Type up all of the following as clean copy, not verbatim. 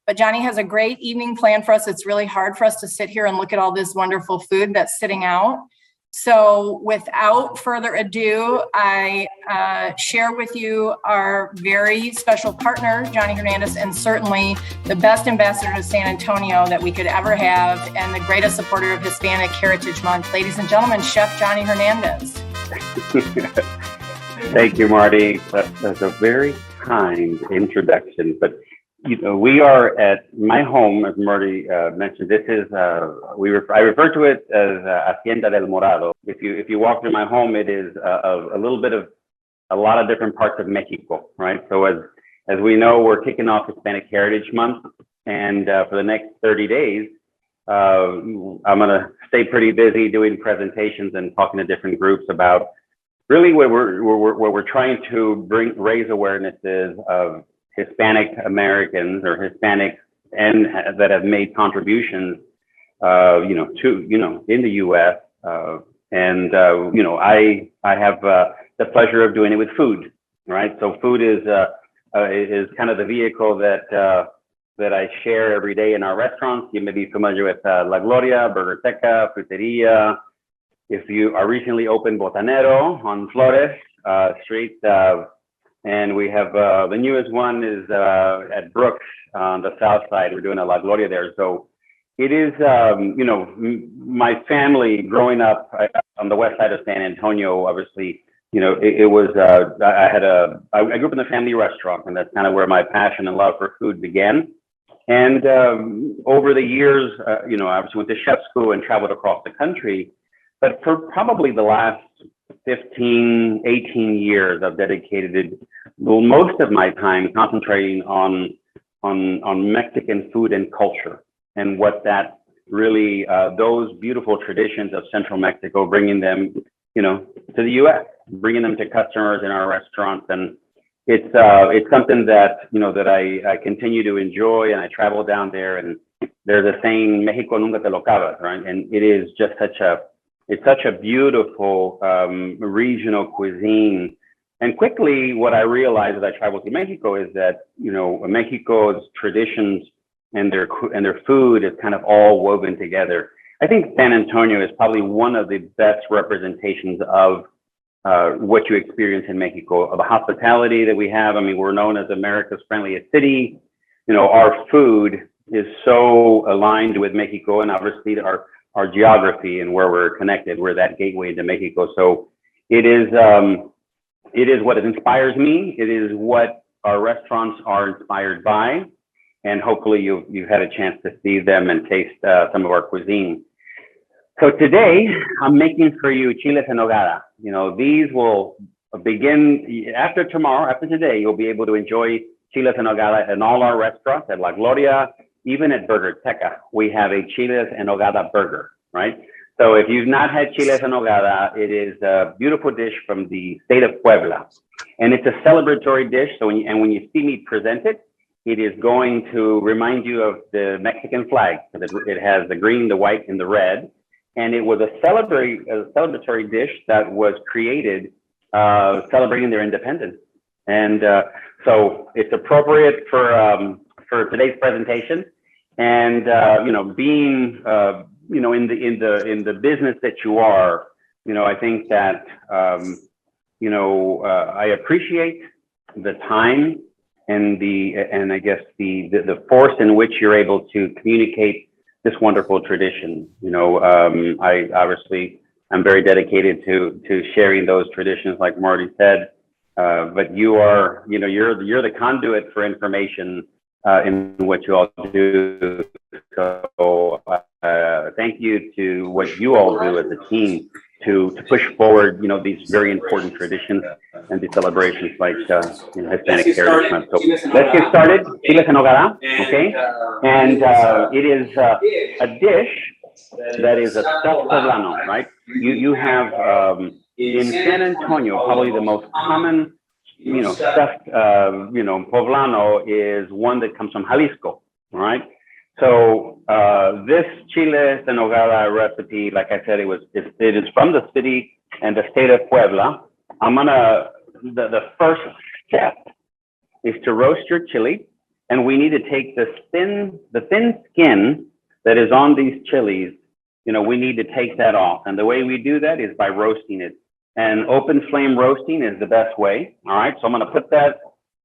But Johnny has a great evening plan for us. It's really hard for us to sit here and look at all this wonderful food that's sitting out. So without further ado, I share with you our very special partner, Johnny Hernandez, and certainly the best ambassador to San Antonio that we could ever have, and the greatest supporter of Hispanic Heritage Month. Ladies and gentlemen, Chef Johnny Hernandez. Thank you, Marty. That's a very kind introduction. But you know, we are at my home, as Marty mentioned. This is I refer to it as Hacienda del Morado. If you walk through my home, it is a little bit of a lot of different parts of Mexico, right? So as we know, we're kicking off Hispanic Heritage Month, and for the next 30 days, I'm gonna stay pretty busy doing presentations and talking to different groups about really what we're trying to raise awareness is of Hispanic Americans or Hispanics and that have made contributions, in the U.S. I have the pleasure of doing it with food, right? So food is kind of the vehicle that I share every day in our restaurants. You may be familiar with La Gloria, Burgerteca, Fruteria. If you are recently opened Botanero on Flores Street. And we have the newest one is at Brooks on the south side. We're doing a La Gloria there. So it is, my family growing up on the west side of San Antonio, obviously, it was, I grew up in a family restaurant, and that's kind of where my passion and love for food began. And over the years, I obviously went to chef school and traveled across the country. But for probably the last 15, 18 years, I've dedicated most of my time concentrating on Mexican food and culture, and what that really, those beautiful traditions of Central Mexico, bringing them, to the U.S., bringing them to customers in our restaurants. And it's something that, that I continue to enjoy, and I travel down there, and there's a saying, Mexico nunca te lo acabas, right? And it is just it's such a beautiful regional cuisine. And quickly, what I realized as I traveled to Mexico is that, Mexico's traditions and their food is kind of all woven together. I think San Antonio is probably one of the best representations of what you experience in Mexico, of the hospitality that we have. I mean, we're known as America's friendliest city. Our food is so aligned with Mexico, and obviously our geography and where we're connected. We're that gateway into Mexico. So it is what inspires me. It is what our restaurants are inspired by. And hopefully you've had a chance to see them and taste some of our cuisine. So today I'm making for you chiles en nogada. These will begin after tomorrow, after today, you'll be able to enjoy chiles en nogada in all our restaurants, at La Gloria, even at Burgerteca. We have a chiles en nogada burger, right? So if you've not had chiles en nogada, it is a beautiful dish from the state of Puebla. And it's a celebratory dish. So when you see me present it, it is going to remind you of the flag. It has the green, the white, and the red. And it was a celebratory dish that was created celebrating their independence. And so it's appropriate for today's presentation. And being in the business that you are, I think that I appreciate the time and I guess the force in which you're able to communicate this wonderful tradition. I obviously I'm very dedicated to sharing those traditions, like Marty said. But you are, you're the conduit for information in what you all do. So thank you to what you all do as a team to push forward, these very important traditions and these celebrations like Hispanic Heritage Month. So let's get started. Chiles en nogada, okay? And it is a dish that is a stuffed poblano, right? You have in San Antonio, probably the most common, stuffed, poblano is one that comes from Jalisco, right? So this chiles en nogada recipe, like I said, it is from the city and the state of Puebla. The first step is to roast your chili. and we need to take the thin skin that is on these chilies. You know, we need to take that off. And the way we do that is by roasting it. And open flame roasting is the best way. All right, so I'm gonna put that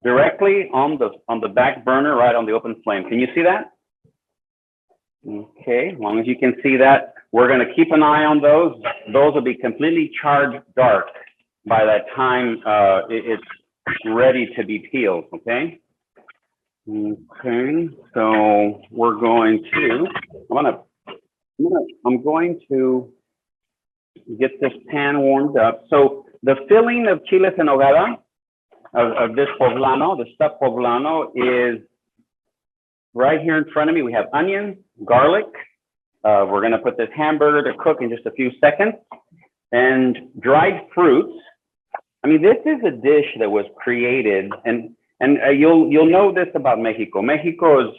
directly on the back burner, right on the open flame. Can you see that? Okay, as long as you can see that, we're gonna keep an eye on those. Those will be completely charred dark by that time it's ready to be peeled, okay? Okay, so we're going to, I'm going to get this pan warmed up. So the filling of chiles en nogada, of this poblano, the stuffed poblano, is right here in front of me. We have onions, garlic. We're gonna put this hamburger to cook in just a few seconds. And dried fruits. I mean, this is a dish that was created, and you'll know this about Mexico. Mexico's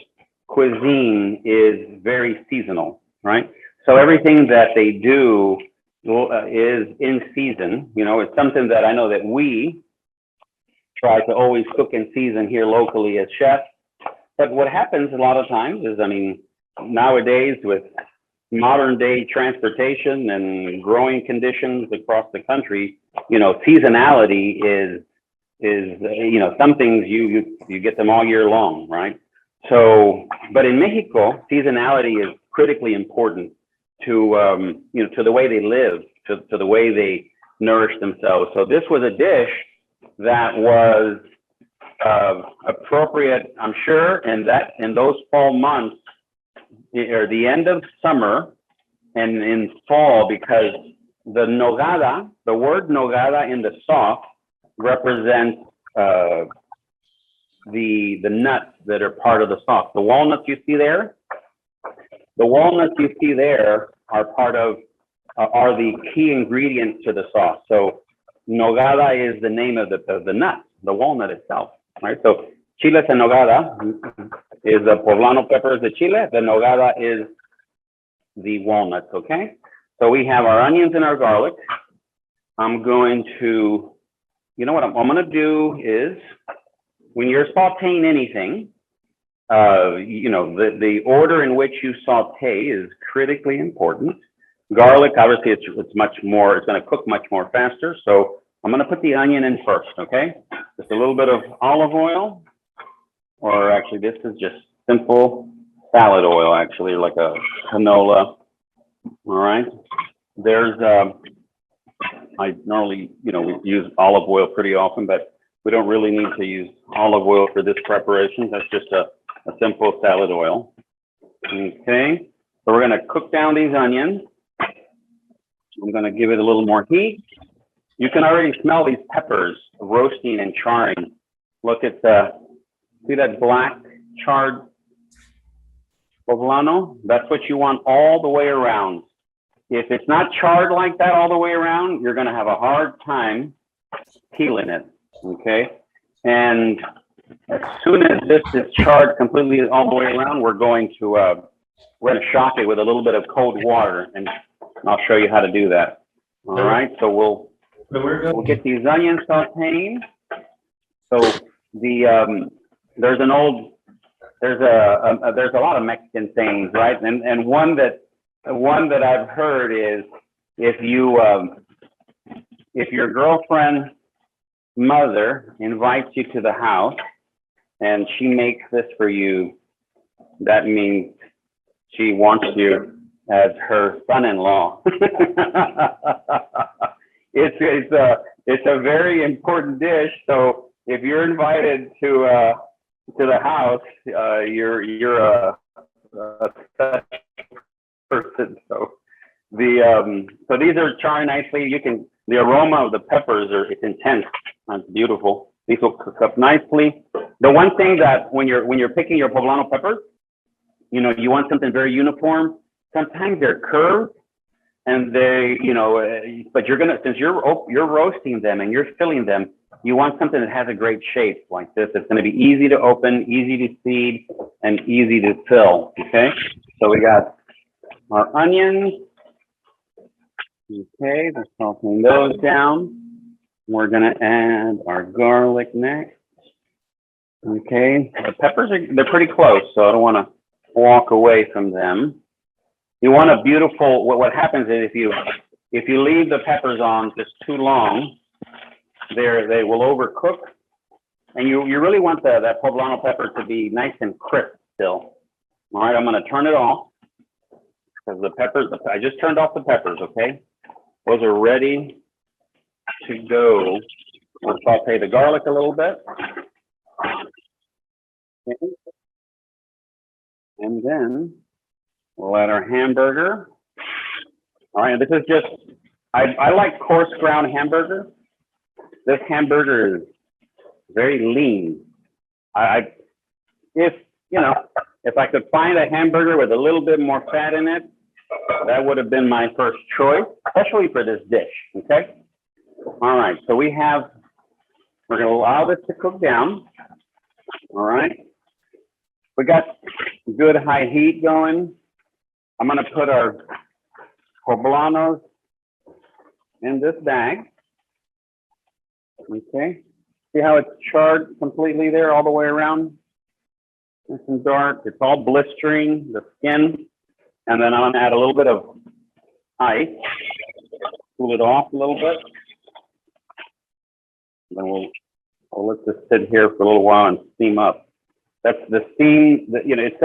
cuisine is very seasonal, right? So everything that they do is in season. You know, it's something that I know that we try to always cook in season here locally as chefs. But what happens a lot of times is, I mean, nowadays with modern day transportation and growing conditions across the country, you know, seasonality is you know, some things you get them all year long, right? So, but in Mexico, seasonality is critically important to you know, to the way they live, to the way they nourish themselves. So this was a dish that was appropriate, I'm sure, in those fall months, or the end of summer and in fall, because the nogada, the word nogada in the sauce represents the nuts that are part of the sauce. The walnuts you see there, are part of are the key ingredients to the sauce. So nogada is the name of the nut, the walnut itself, right? So chiles en nogada is the poblano peppers, the chile. The nogada is the walnuts, okay? So we have our onions and our garlic. I'm going to, you know what I'm gonna do is, when you're sauteing anything, you know, the order in which you saute is critically important. Garlic, obviously, it's much more, it's gonna cook much more faster. So I'm gonna put the onion in first, okay? Just a little bit of olive oil, or actually this is just simple salad oil, actually, like a canola. All right, there's, I normally, you know, we use olive oil pretty often, but we don't really need to use olive oil for this preparation. That's just a simple salad oil. Okay, so we're gonna cook down these onions. I'm gonna give it a little more heat. You can already smell these peppers roasting and charring. Look at see that black charred poblano? That's what you want all the way around. If it's not charred like that all the way around, you're gonna have a hard time peeling it, okay? And as soon as this is charred completely all the way around, we're gonna shock it with a little bit of cold water, and I'll show you how to do that. All right, so we'll get these onions sauteing. So there's a lot of Mexican sayings, right? And one that I've heard is, if your girlfriend's mother invites you to the house and she makes this for you, that means she wants you as her son-in-law. It's a very important dish. So if you're invited to the house, you're a special person. So so these are charring nicely. The aroma of the peppers it's intense. It's beautiful. These will cook up nicely. The one thing that when you're picking your poblano peppers, you know, you want something very uniform. Sometimes they're curved, and they, you know, but since you're roasting them and you're filling them, you want something that has a great shape like this. It's going to be easy to open, easy to feed, and easy to fill. Okay, so we got our onions. Okay, let's salting those down. We're going to add our garlic next. Okay, the peppers they're pretty close, so I don't want to walk away from them. You want a beautiful, what happens is if you leave the peppers on just too long, they will overcook. And you really want that poblano pepper to be nice and crisp still. All right, I'm going to turn it off because the peppers, I just turned off the peppers, okay? Those are ready to go. We'll saute the garlic a little bit. Okay. And then we'll add our hamburger. All right, this is just, I like coarse ground hamburger. This hamburger is very lean. If I could find a hamburger with a little bit more fat in it, that would have been my first choice, especially for this dish, okay? All right, so we're gonna allow this to cook down, all right? We got good high heat going. I'm gonna put our poblanos in this bag, okay? See how it's charred completely there all the way around? Nice and dark, it's all blistering, the skin. And then I'm gonna add a little bit of ice, cool it off a little bit. Then we'll let this sit here for a little while and steam up. That's the steam that, it's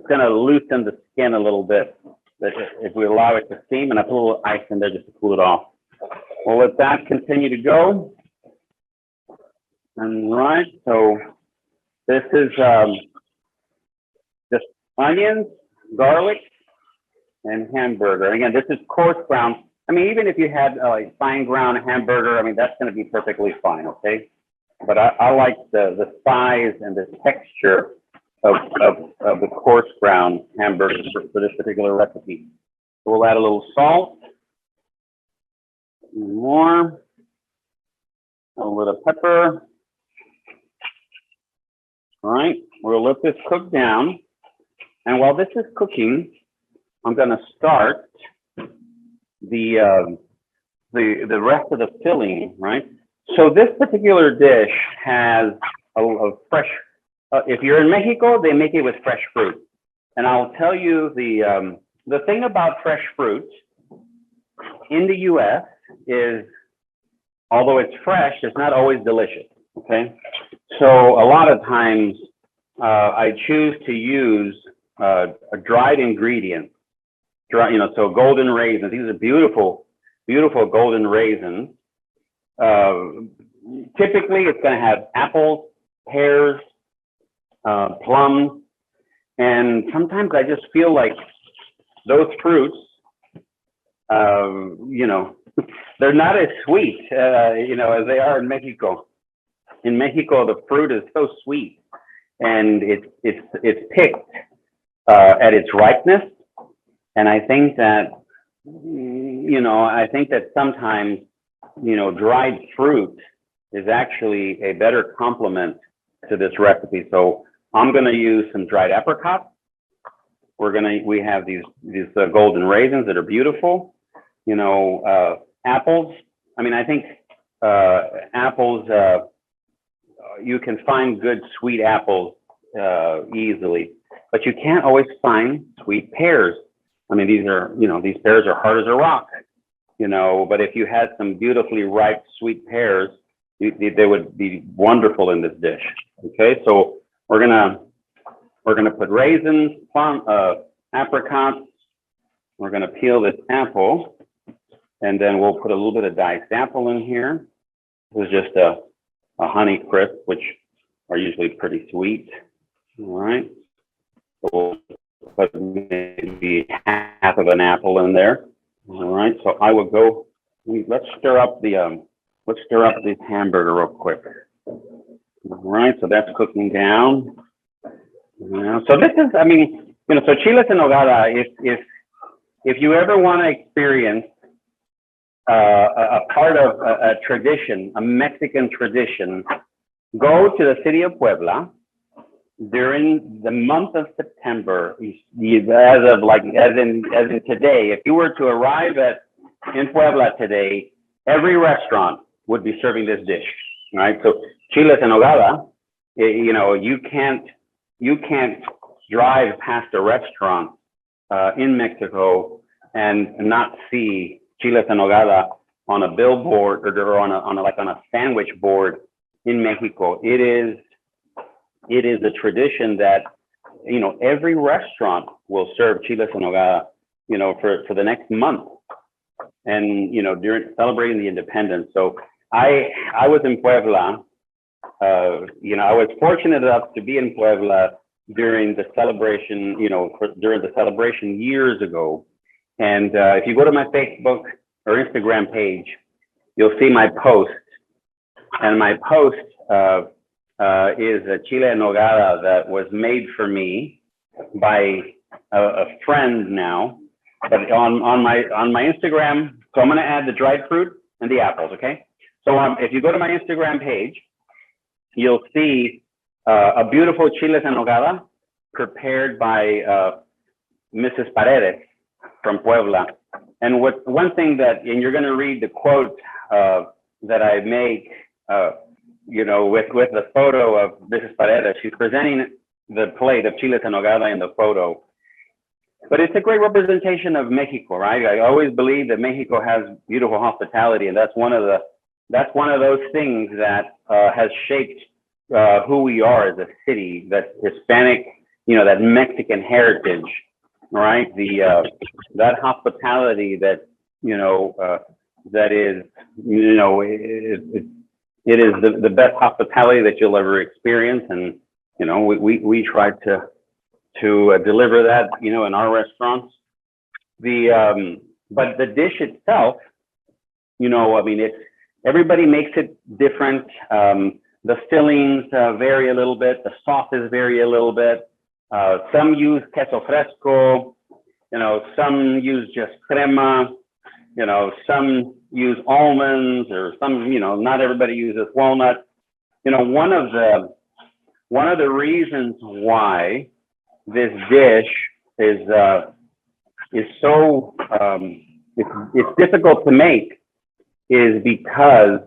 gonna loosen the skin a little bit if we allow it to steam, and I put a little ice in there just to cool it off. We'll let that continue to go. All right, so this is just onions, garlic, and hamburger. Again, this is coarse ground. I mean, even if you had like fine ground hamburger, I mean, that's going to be perfectly fine, okay? But I like the size and the texture of the coarse ground hamburger for this particular recipe. So we'll add a little salt, more, a little bit of pepper. All right, we'll let this cook down. And while this is cooking, I'm going to start the rest of the filling, right? So this particular dish has a fresh, if you're in Mexico, they make it with fresh fruit. And I'll tell you the thing about fresh fruit in the US is, although it's fresh, it's not always delicious, okay? So a lot of times I choose to use a dried ingredient, so golden raisins. These are beautiful, beautiful golden raisins. Typically, it's going to have apples, pears, plums, and sometimes I just feel like those fruits, they're not as sweet, as they are in Mexico. In Mexico, the fruit is so sweet, and it's picked at its ripeness. And I think that, sometimes, dried fruit is actually a better complement to this recipe. So I'm going to use some dried apricots. We have these golden raisins that are beautiful. Apples. I mean, I think apples. You can find good sweet apples easily, but you can't always find sweet pears. I mean, these pears are hard as a rock, but if you had some beautifully ripe sweet pears, they would be wonderful in this dish. Okay, so we're gonna put raisins, plum, apricots. We're gonna peel this apple, and then we'll put a little bit of diced apple in here. This is just a honey crisp, which are usually pretty sweet. All right, so we'll put maybe half of an apple in there. All right, so I will go. Let's stir up this hamburger real quick. All right, so that's cooking down. So this is, so Chiles and Nogada. If you ever want to experience a part of a tradition, a Mexican tradition, go to the city of Puebla during the month of September. As in today, if you were to arrive in Puebla today, every restaurant would be serving this dish, right? So Chiles and Nogada you know, you can't drive past a restaurant in Mexico and not see Chiles en Nogada on a billboard or on a sandwich board in Mexico. It is a tradition that, you know, every restaurant will serve Chiles en Nogada, you know, for the next month, and, you know, during celebrating the independence. So I was in Puebla. You know, I was fortunate enough to be in Puebla during the celebration, you know, during the celebration years ago. And if you go to my Facebook or Instagram page, you'll see my post. And my post is a chile en nogada that was made for me by a friend now. But on my Instagram, so I'm going to add the dried fruit and the apples, okay? So if you go to my Instagram page, you'll see a beautiful chiles en nogada prepared by Mrs. Paredes from Puebla. And one thing and you're going to read the quote that I make, you know, with the photo of Mrs. Paredes. She's presenting the plate of chiles en nogada in the photo. But it's a great representation of Mexico, right? I always believe that Mexico has beautiful hospitality, and that's one of those things that has shaped who we are as a city. That Hispanic, you know, that Mexican heritage, right? That hospitality that, you know, that is, you know, it is the best hospitality that you'll ever experience, and, you know, we try to deliver that, you know, in our restaurants. But the dish itself, you know, I mean, everybody makes it different. The fillings vary a little bit. The sauces vary a little bit. Some use queso fresco, you know, some use just crema, you know, some use almonds, or some, you know, not everybody uses walnut. You know, one of the reasons why this dish is so it's difficult to make is because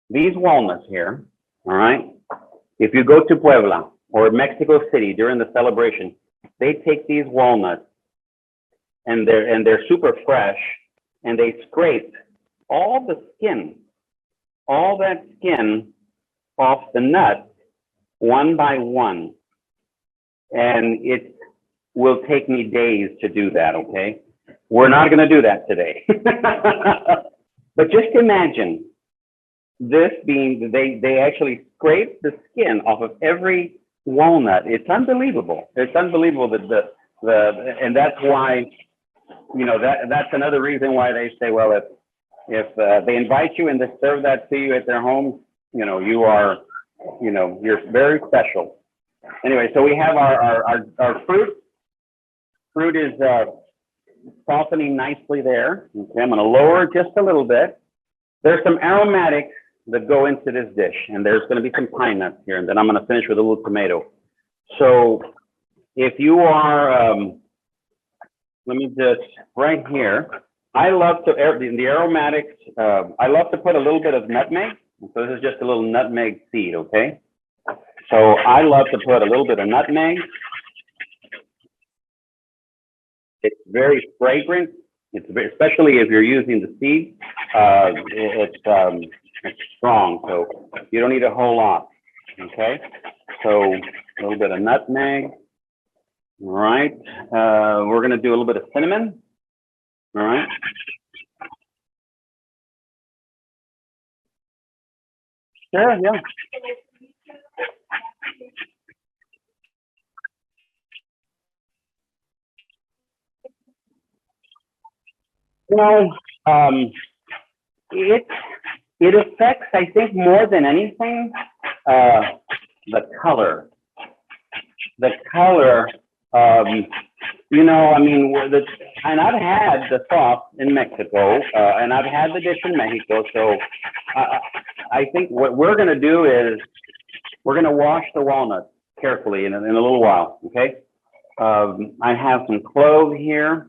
these walnuts here, all right, if you go to Puebla or Mexico City during the celebration, they take these walnuts and they're super fresh, and they scrape all the skin, all that skin off the nut one by one. And it will take me days to do that, okay? We're not going to do that today. But just imagine this being, they actually scrape the skin off of every walnut. It's unbelievable. It's unbelievable that and that's why, you know, that's another reason why they say, well, if they invite you and they serve that to you at their home, you know, you're very special. Anyway, so we have our fruit. Fruit is softening nicely there. Okay, I'm going to lower it just a little bit. There's some aromatics that go into this dish, and there's going to be some pine nuts here, and then I'm going to finish with a little tomato. So if you are, let me just, right here, I love to, the aromatics, I love to put a little bit of nutmeg. So this is just a little nutmeg seed, okay? So I love to put a little bit of nutmeg. It's very fragrant. It's very, especially if you're using the seed. It's strong, so you don't need a whole lot. Okay, so a little bit of nutmeg. All right, we're gonna do a little bit of cinnamon. All right. Sure, yeah. You know, it affects, I think, more than anything, the color. The color, you know, I mean, and I've had the sauce in Mexico, and I've had the dish in Mexico. So I think what we're going to do is we're going to wash the walnuts carefully in a little while. Okay. I have some cloves here.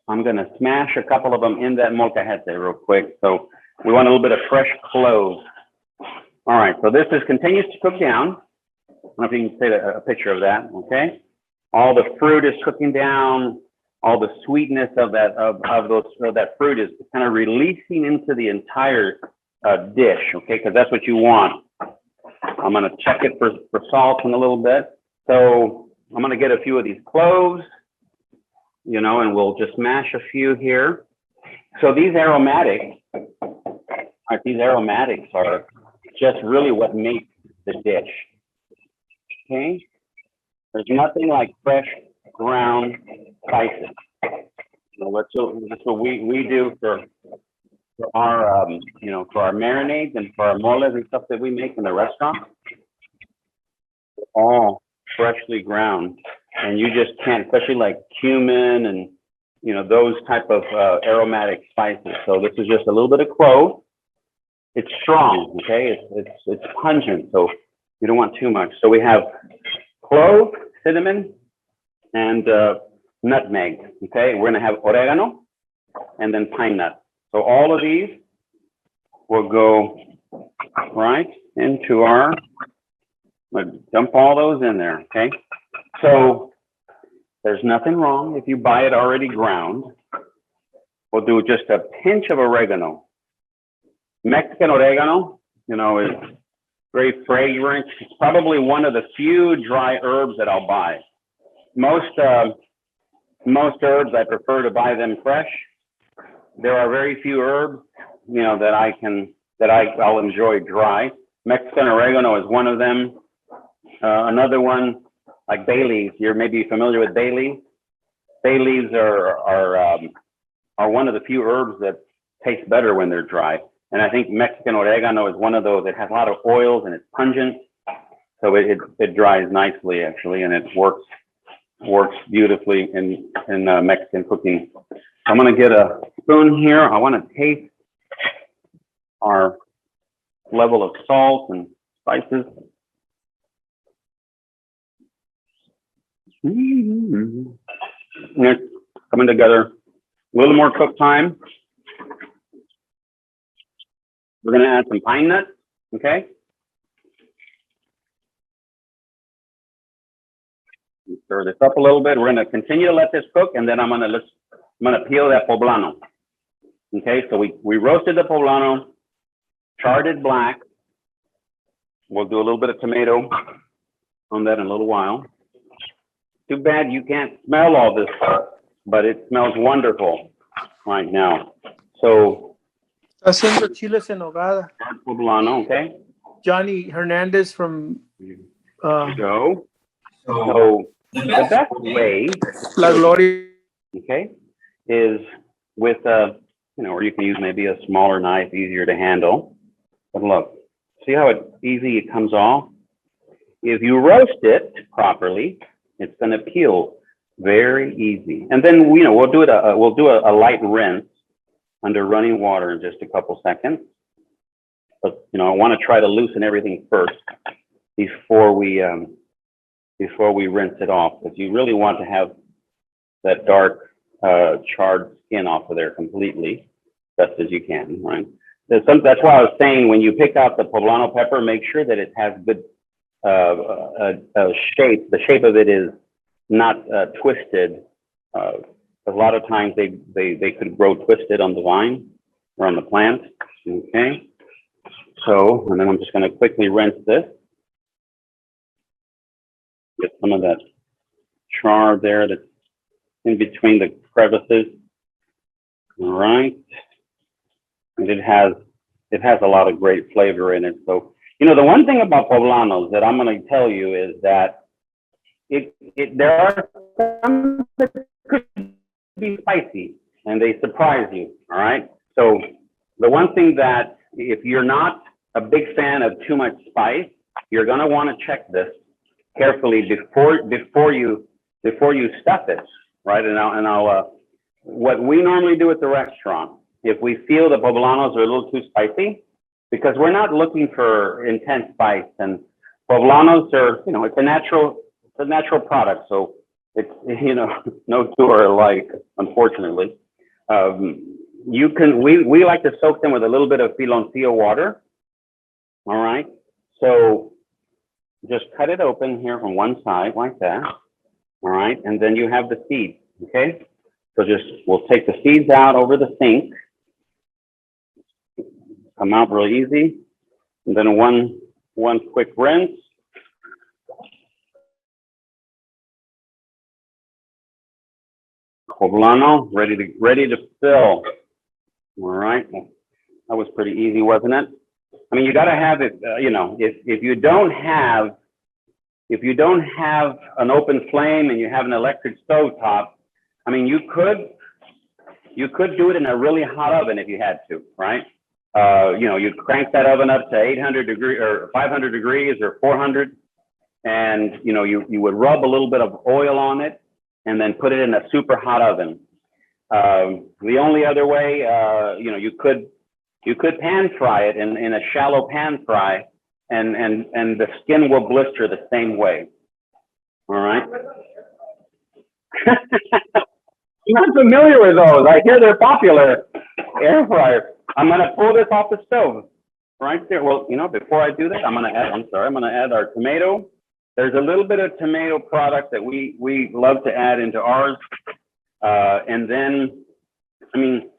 I'm going to smash a couple of them in that molcajete real quick. So we want a little bit of fresh cloves. All right, so this is continues to cook down. I don't know if you can take a picture of that, okay? All the fruit is cooking down. All the sweetness of that fruit is kind of releasing into the entire dish, okay? Because that's what you want. I'm gonna check it for salt in a little bit. So I'm gonna get a few of these cloves, you know, and we'll just mash a few here. So these aromatics are just really what makes the dish, okay? There's nothing like fresh ground spices. You know, that's what we do for our you know, for our marinades and for our moles and stuff that we make in the restaurant. All freshly ground, and you just can't, especially like cumin and, you know, those type of aromatic spices. So this is just a little bit of clove. It's strong, okay? It's pungent, so you don't want too much. So we have clove, cinnamon, and nutmeg, okay? We're gonna have oregano and then pine nut. So all of these will go right into our, dump all those in there, okay? So there's nothing wrong if you buy it already ground. We'll do just a pinch of oregano. Mexican oregano, you know, is very fragrant. It's probably one of the few dry herbs that I'll buy. Most herbs, I prefer to buy them fresh. There are very few herbs, you know, that I'll enjoy dry. Mexican oregano is one of them. Another one, like bay leaves. You're maybe familiar with bay leaves. Bay leaves are one of the few herbs that taste better when they're dry. And I think Mexican oregano is one of those that has a lot of oils and it's pungent. So it dries nicely actually, and it works beautifully in Mexican cooking. I'm gonna get a spoon here. I wanna taste our level of salt and spices. It's coming together. A little more cook time. We're gonna add some pine nuts, okay? Stir this up a little bit. We're gonna continue to let this cook, and then I'm gonna peel that poblano. Okay, so we roasted the poblano, charred it black. We'll do a little bit of tomato on that in a little while. Too bad you can't smell all this stuff, but it smells wonderful right now. So Haciendo chiles en Nogada. poblano, okay? Johnny Hernandez from So the best way, La Gloria. okay, is with you know, or you can use maybe a smaller knife, easier to handle. But look, see how easy it comes off? If you roast it properly, it's going to peel very easy. And then, you know, we'll do a light rinse under running water in just a couple seconds. But, you know, I want to try to loosen everything first before we rinse it off, because you really want to have that dark charred skin off of there completely, best as you can, right? That's why I was saying, when you pick out the poblano pepper, make sure that it has good shape. The shape of it is not twisted. A lot of times they could grow twisted on the vine or on the plant. Okay. So, and then I'm just going to quickly rinse this. Get some of that char there that's in between the crevices. All right. And it has a lot of great flavor in it. So, you know, the one thing about poblanos that I'm going to tell you is that there are some that could be spicy and they surprise you. All right. So the one thing that, if you're not a big fan of too much spice, you're going to want to check this carefully before you stuff it, right? And I'll what we normally do at the restaurant, if we feel the poblanos are a little too spicy, because we're not looking for intense spice, and poblanos are, you know, it's a natural product, so it's, you know, no two are alike, unfortunately. We like to soak them with a little bit of piloncillo water, All right. So just cut it open here from one side like that. All right. And then you have the seeds. Okay. So we'll take the seeds out over the sink. Come out real easy. And then one quick rinse. Poblano, ready to fill. All right. That was pretty easy, wasn't it? I mean, you got to have it, if you don't have an open flame and you have an electric stove top, I mean, you could do it in a really hot oven if you had to, right? You'd crank that oven up to 800 degrees or 500 degrees or 400, and you would rub a little bit of oil on it and then put it in a super hot oven. The only other way, you could pan fry it in a shallow pan fry, and the skin will blister the same way. All right. I'm not familiar with those. I hear they're popular. Air fryer. I'm gonna pull this off the stove right there. Well, before I do that, I'm gonna add our tomato. There's a little bit of tomato product that we love to add into ours. And then, I mean,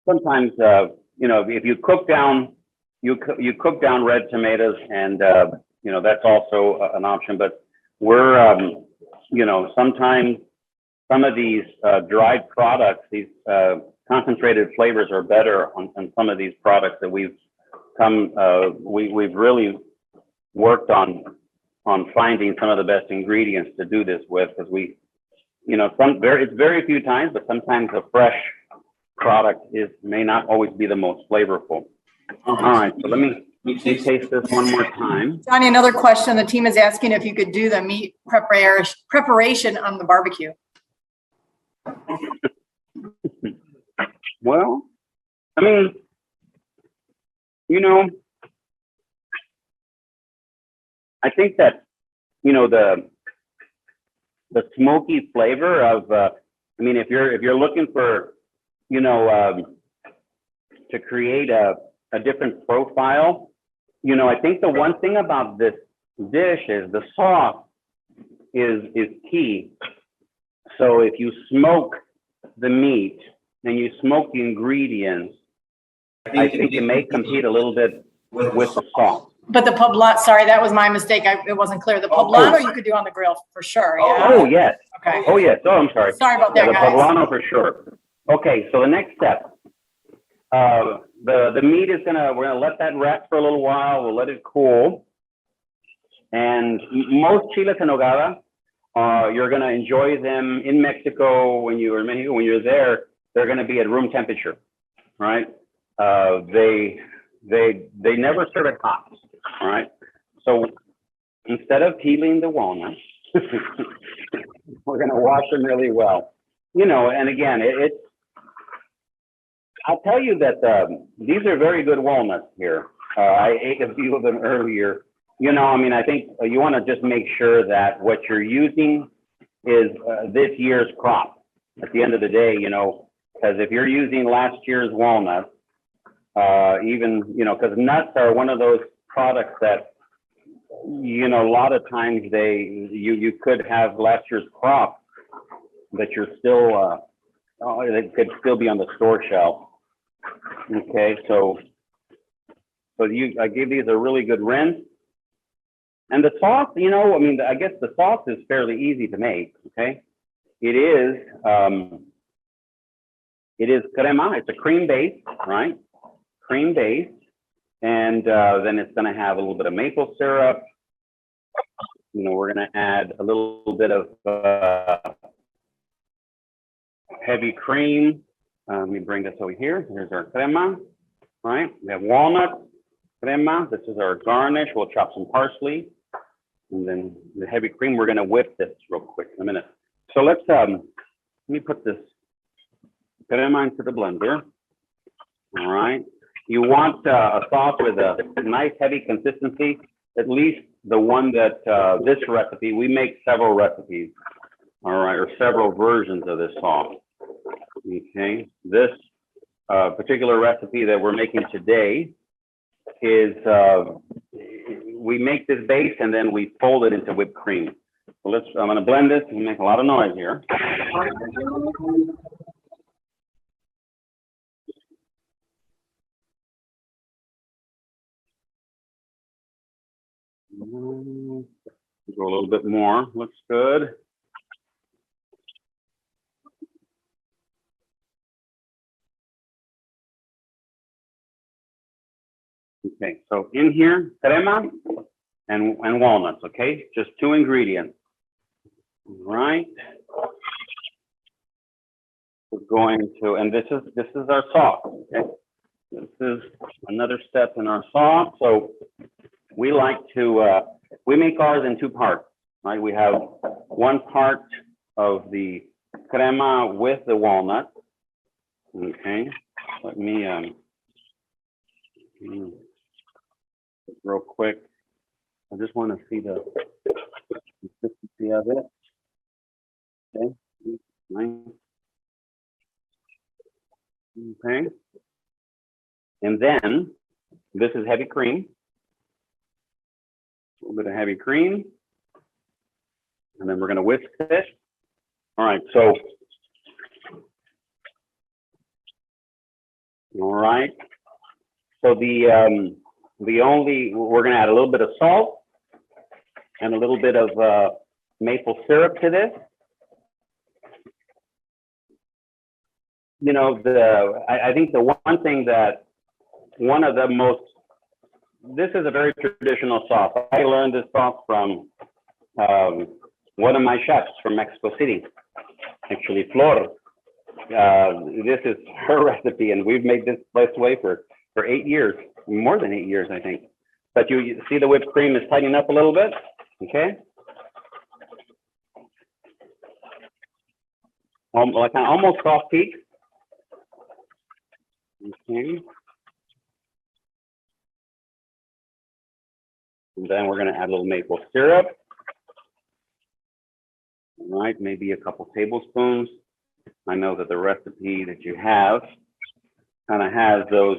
sometimes, if you cook down, you cook down red tomatoes, and that's also an option. But we're, sometimes some of these dried products, these concentrated flavors are better on some of these products that we've really worked on finding some of the best ingredients to do this with, because it's very few times, but sometimes a fresh product may not always be the most flavorful. All right, so let me taste this one more time. Johnny, another question. The team is asking if you could do the meat preparation on the barbecue. Well, I mean, I think that, the smoky flavor of, if you're looking for, to create a different profile, I think the one thing about this dish is the sauce is key. So if you smoke the meat and you smoke the ingredients, I think it may compete a little bit with the sauce. But the poblano, sorry, that was my mistake. It wasn't clear. The poblano you could do on the grill for sure. Yeah. Oh, yes. Okay. Oh, yes. Oh, I'm sorry. Sorry about that, the guys. poblano for sure. Okay, so the next step, the meat we're gonna let that rest for a little while. We'll let it cool. And most chiles en nogada, you're gonna enjoy them in Mexico when you're there. They're gonna be at room temperature, right? They never serve it hot, all right? So instead of peeling the walnuts, we're gonna wash them really well. And again, I'll tell you that these are very good walnuts here. I ate a few of them earlier. I think you want to just make sure that what you're using is this year's crop at the end of the day, because if you're using last year's walnuts, because nuts are one of those products that, a lot of times you could have last year's crop that you're still, they could still be on the store shelf. Okay, so I gave these a really good rinse. And the sauce, I guess the sauce is fairly easy to make, okay? It is crema, it's a cream base, right? Cream base, and then it's gonna have a little bit of maple syrup. We're gonna add a little bit of heavy cream. Let me bring this over here. Here's our crema, right? We have walnut, crema. This is our garnish. We'll chop some parsley. And then the heavy cream, we're gonna whip this real quick in a minute. So let me put this crema into the blender. All right. You want a sauce with a nice heavy consistency, at least the one that this recipe, we make several recipes, all right, or several versions of this sauce. Okay, this particular recipe that we're making today is we make this base and then we fold it into whipped cream. So I'm gonna blend this and make a lot of noise here. Go a little bit more, looks good. Okay, so in here, crema and walnuts, okay? Just 2 ingredients. All right. We're going to, and this is our sauce, okay? This is another step in our sauce. So we like to, we make ours in 2 parts, right? We have 1 part of the crema with the walnut. Okay, let me, real quick. I just want to see the consistency of it. Okay, nice. Okay, and then this is heavy cream. A little bit of heavy cream, and then we're going to whisk it. All right, so all right. So we're going to add a little bit of salt and a little bit of maple syrup to this. You know, I think the one thing that this is a very traditional sauce. I learned this sauce from one of my chefs from Mexico City, actually Flor. This is her recipe, and we've made this way for 8 years, more than 8 years, I think. But you see the whipped cream is tightening up a little bit, okay? Like almost soft peak. Okay. And then we're going to add a little maple syrup. All right, maybe a couple tablespoons. I know that the recipe that you have kind of has those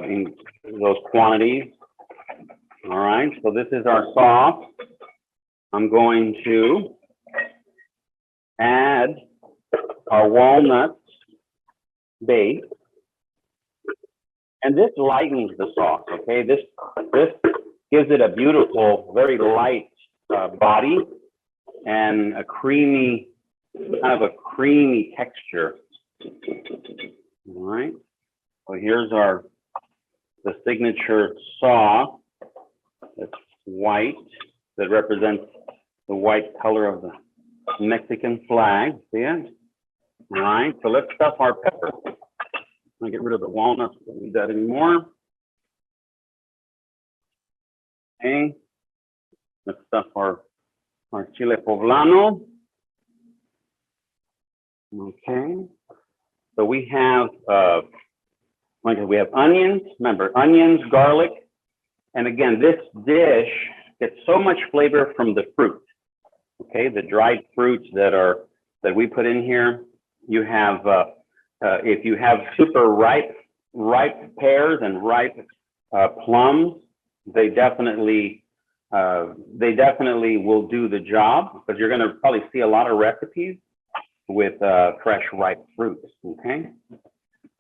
in those quantities. All right, so this is our sauce. I'm going to add our walnuts base, and this lightens the sauce. Okay, this gives it a beautiful, very light body and a creamy, kind of a creamy texture. All right, so here's the signature sauce. That's white, that represents the white color of the Mexican flag. See it? All right, so let's stuff our pepper. I'm gonna get rid of the walnuts, don't need that anymore. Okay, let's stuff our chile poblano. Okay, so we have onions. Remember, onions, garlic, and again, this dish gets so much flavor from the fruit. Okay, the dried fruits that we put in here. You have if you have super ripe pears and ripe plums, they definitely will do the job, because you're going to probably see a lot of recipes with fresh ripe fruits. Okay,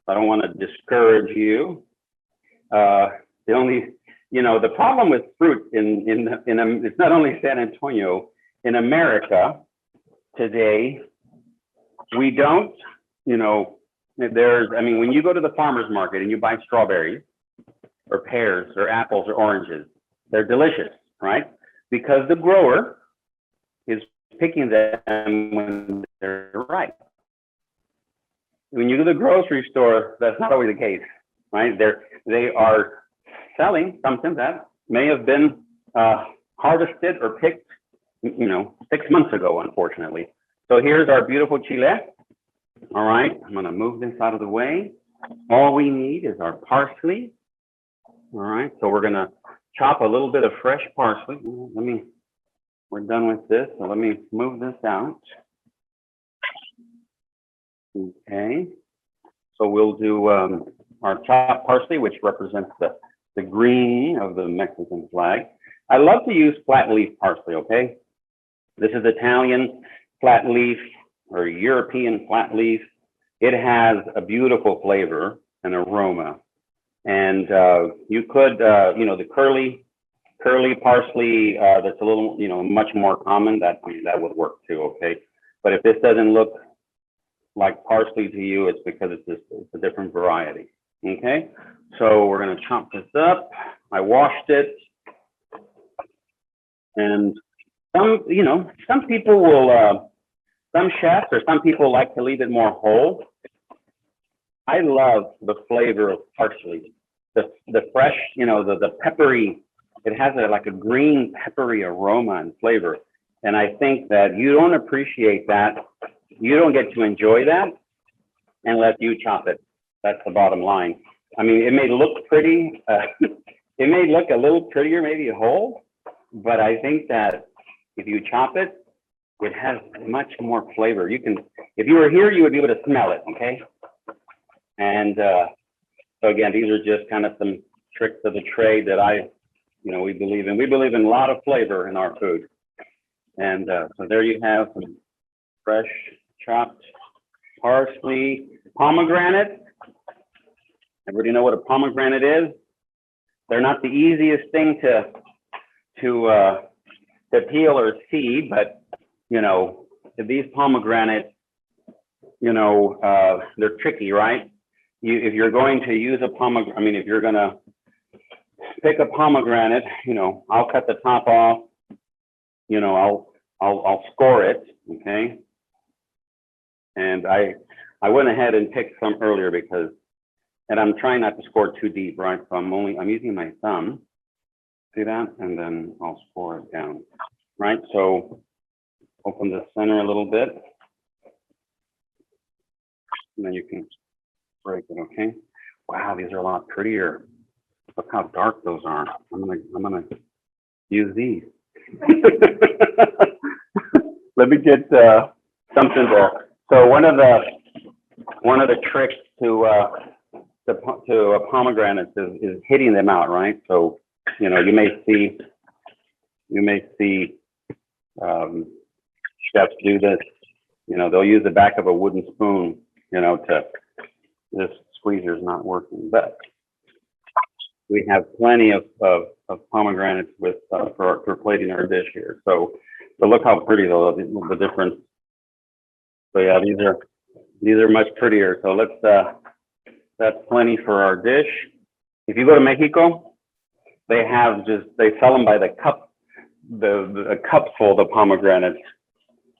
I don't want to discourage you. The problem with fruit it's not only San Antonio, in America today, we don't, when you go to the farmer's market and you buy strawberries or pears or apples or oranges, they're delicious, right? Because the grower is picking them when they're ripe. When you go to the grocery store, that's not always the case, right? They are selling something that may have been harvested or picked, 6 months ago, unfortunately. So here's our beautiful chile. All right, I'm gonna move this out of the way. All we need is our parsley. All right, so we're gonna chop a little bit of fresh parsley. We're done with this, so let me move this out. Okay, so we'll do our chopped parsley, which represents the green of the Mexican flag. I love to use flat leaf parsley, okay? This is Italian flat leaf or European flat leaf. It has a beautiful flavor and aroma. And you could, the curly parsley that's a little, much more common, that would work too, okay? But if this doesn't look like parsley to you, it's because it's a different variety, okay? So we're gonna chop this up. I washed it. And some people will, some chefs or some people like to leave it more whole. I love the flavor of parsley, the fresh, the peppery. It has like a green peppery aroma and flavor. And I think that you don't appreciate that. You don't get to enjoy that unless you chop it. That's the bottom line. I mean, it may look pretty. It may look a little prettier, maybe whole, but I think that if you chop it, it has much more flavor. You can, if you were here, you would be able to smell it, okay? And so again, these are just kind of some tricks of the trade that we believe in. We believe in a lot of flavor in our food. And so there you have some fresh chopped parsley, pomegranate. Everybody know what a pomegranate is? They're not the easiest thing to peel or see, but these pomegranates, they're tricky, right? If you're going to use a pomegranate, I mean, if you're gonna pick a pomegranate, I'll cut the top off, I'll score it, okay? And I went ahead and picked some earlier because, and I'm trying not to score too deep, right? So I'm using my thumb, see that? And then I'll score it down, right? So open the center a little bit. And then you can break it, okay? Wow, these are a lot prettier. Look how dark those are. I'm gonna use these. Let me get something there. So one of the tricks to pomegranates is hitting them out, right? So you may see chefs do this. They'll use the back of a wooden spoon, to, this squeezer's not working, but we have plenty of pomegranates with for plating our dish here. So look how pretty the difference. So yeah, these are much prettier. So that's plenty for our dish. If you go to Mexico, they sell them by the cup, the cupful of pomegranates,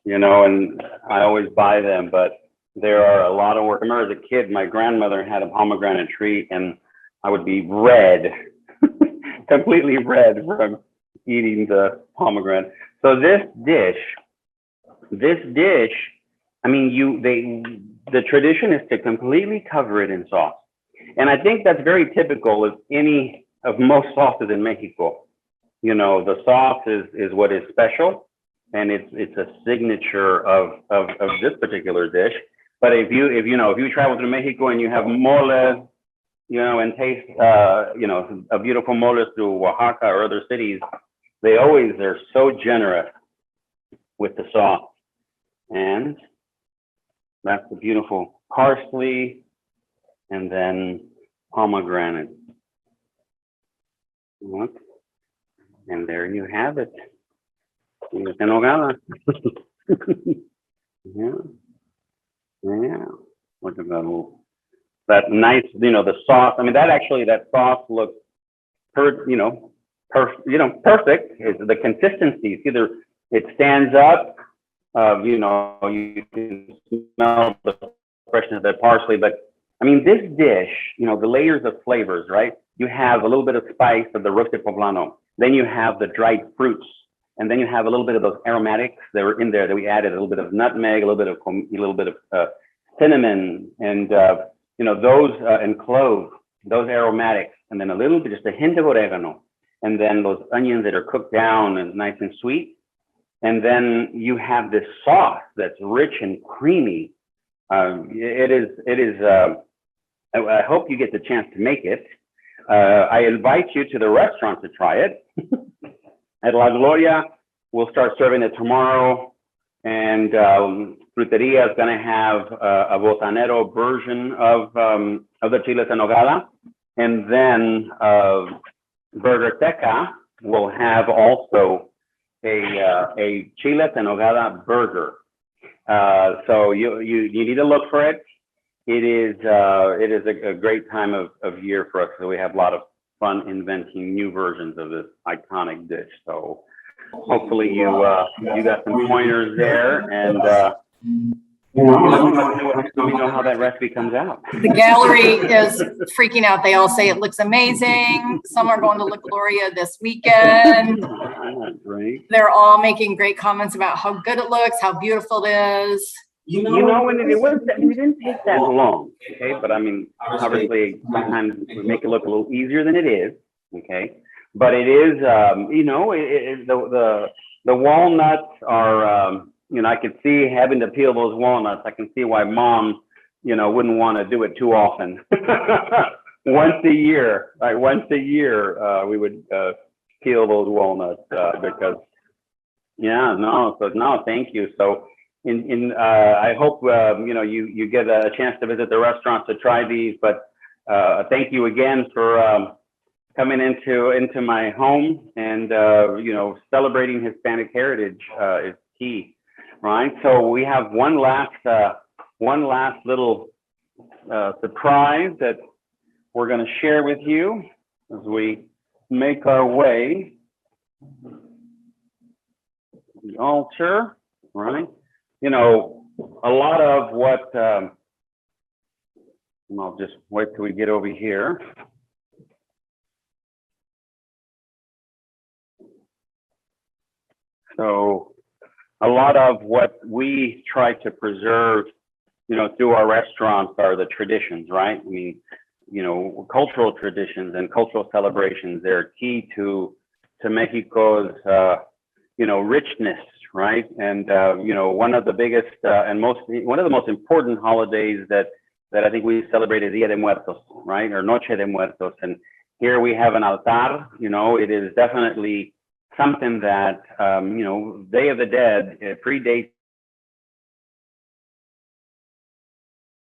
and I always buy them, but there are a lot of work. I remember as a kid, my grandmother had a pomegranate tree and I would be red, completely red from eating the pomegranate. So this dish, I mean, the tradition is to completely cover it in sauce. And I think that's very typical of most sauces in Mexico. The sauce is what is special, and it's a signature of this particular dish. But if you travel to Mexico and you have mole, and taste, a beautiful mole through Oaxaca or other cities, they're so generous with the sauce. And that's the beautiful parsley and then pomegranate. Look, and there you have it. Nogada. Yeah. Look at that nice, the sauce. I mean, that sauce looks perfect. Is the consistency. It's either it stands up, you can smell the freshness of that parsley, but I mean, this dish, the layers of flavors, right? You have a little bit of spice of the roasted poblano, then you have the dried fruits, and then you have a little bit of those aromatics that were in there that we added, a little bit of nutmeg, a little bit of cinnamon, and those and clove, those aromatics, and then just a hint of oregano, and then those onions that are cooked down and nice and sweet. And then you have this sauce that's rich and creamy. It is I hope you get the chance to make it. I invite you to the restaurant to try it. At La Gloria, we'll start serving it tomorrow. And Fruteria is going to have a botanero version of the chiles en nogada. And then Burger Teca will have also a chiles en nogada burger. So you need to look for it. It is a great time of year for us. So we have a lot of fun inventing new versions of this iconic dish. So hopefully you got some pointers there, and let me know how that recipe comes out. The gallery is freaking out. They all say it looks amazing. Some are going to La Gloria this weekend. Great. They're all making great comments about how good it looks, how beautiful it is. You know, and it didn't take that long, okay? But I mean, obviously, sometimes we make it look a little easier than it is, okay? But it is, the walnuts are, I could see having to peel those walnuts. I can see why mom, wouldn't want to do it too often. Once a year, we would peel those walnuts because, thank you. So I hope, you get a chance to visit the restaurant to try these, but thank you again for coming into my home, and celebrating Hispanic heritage is key, right? So we have one last little surprise that we're going to share with you as we make our way to the altar, right? A lot of what, I'll just wait till we get over here. So a lot of what we try to preserve, through our restaurants are the traditions, right? I mean, cultural traditions and cultural celebrations, they're key to Mexico's, richness, right? And, one of the biggest one of the most important holidays that I think we celebrate is Dia de Muertos, right? Or Noche de Muertos. And here we have an altar, it is definitely something that, Day of the Dead predates.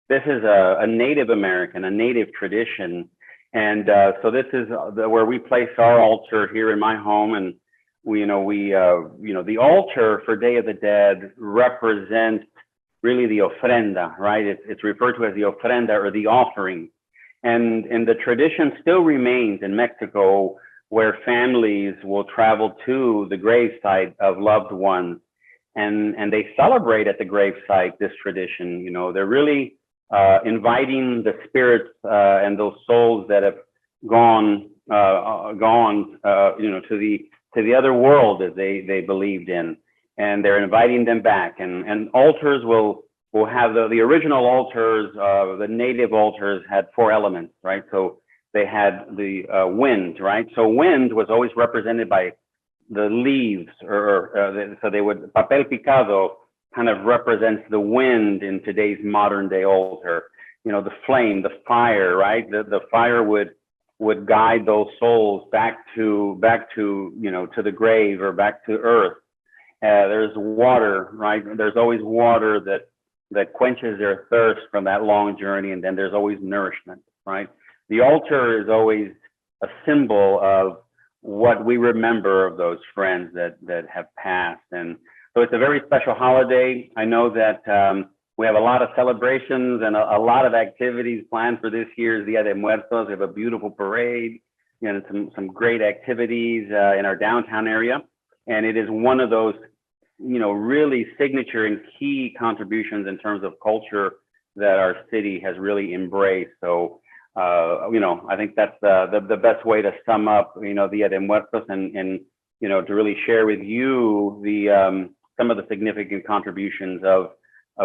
This is a Native American, a Native tradition. And so this is where we place our altar here in my home. And the altar for Day of the Dead represents really the ofrenda, right? It's referred to as the ofrenda, or the offering. And the tradition still remains in Mexico, where families will travel to the gravesite of loved ones, and they celebrate at the gravesite this tradition. They're really inviting the spirits and those souls that have gone to the other world, as they believed in, and they're inviting them back. And altars will have the original altars. The native altars had 4 elements, right? So they had the wind, right? So wind was always represented by the leaves, so they would, papel picado kind of represents the wind in today's modern day altar. The flame, the fire, right? The fire would guide those souls back to to the grave, or back to earth. There's water, right? There's always water that quenches their thirst from that long journey, and then there's always nourishment, right? The altar is always a symbol of what we remember of those friends that have passed. And so it's a very special holiday. I know that we have a lot of celebrations and a lot of activities planned for this year's Dia de Muertos. We have a beautiful parade, some great activities in our downtown area. And it is one of those, really signature and key contributions in terms of culture that our city has really embraced. So, I think that's the best way to sum up, Dia de Muertos, and to really share with you some of the significant contributions of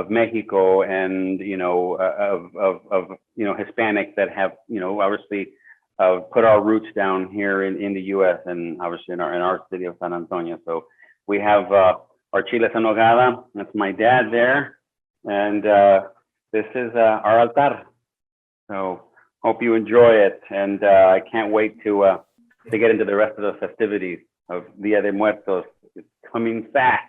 Mexico, and of Hispanics that have obviously put our roots down here in the U.S. and obviously in our city of San Antonio. So we have our chiles en nogada. That's my dad there, and this is our altar. So Hope you enjoy it, and I can't wait to get into the rest of the festivities of Dia de Muertos. It's coming fast.